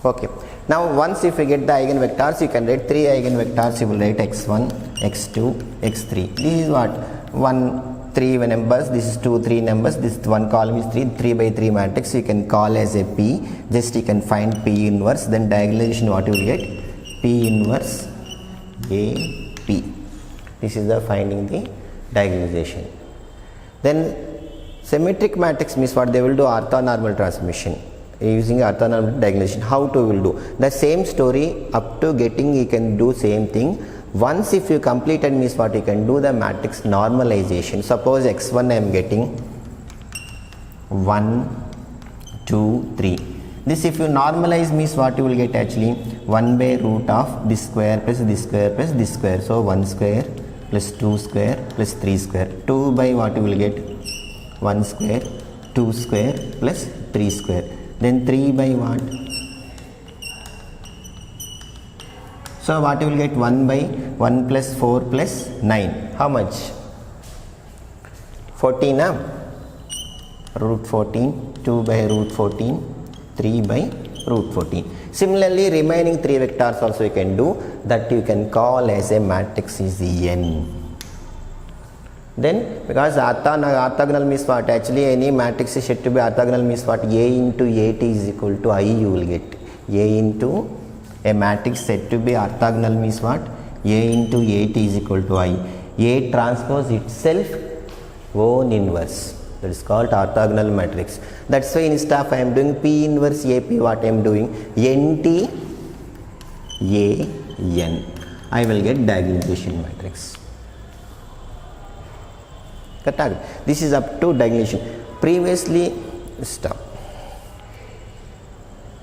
Okay. Now once if you get the eigenvectors, you can write 3 eigenvectors. You will write x1, x2, x3. This is what 1, 3 numbers. This is 2, 3 numbers. This one column is 3, 3 by 3 matrix. You can call as a P. Just you can find P inverse. Then diagonalization what you will get? P inverse A P. This is the finding the diagonalization. Then symmetric matrix means what they will do? Orthonormal transmission. Using orthonormal diagonalization. How to will do the same story up to getting, you can do same thing. Once if you completed means what you can do, the matrix normalization. Suppose x1 I am getting 1 2 3. This if you normalize means what you will get? Actually 1 by root of this square plus this square plus this square. So 1 square plus 2 square plus 3 square. 2 by what you will get? 1 square 2 square plus 3 square. Then 3 by what? So what you will get? 1 by 1 plus 4 plus 9. How much? 14 root 14. 2 by root 14. 3 by root 14. Similarly remaining 3 vectors also you can do, that you can call as a matrix is N. Then because orthogonal means what? Actually any matrix is said to be orthogonal means what? A into 8 is equal to I you will get. A into a matrix said to be orthogonal means what? A into 8 is equal to I. A transpose itself own inverse. That is called orthogonal matrix. That's why instead of I am doing P inverse AP, what I am doing? NT A N. I will get diagonalization matrix. This is up to diagonalization. Previously, stop.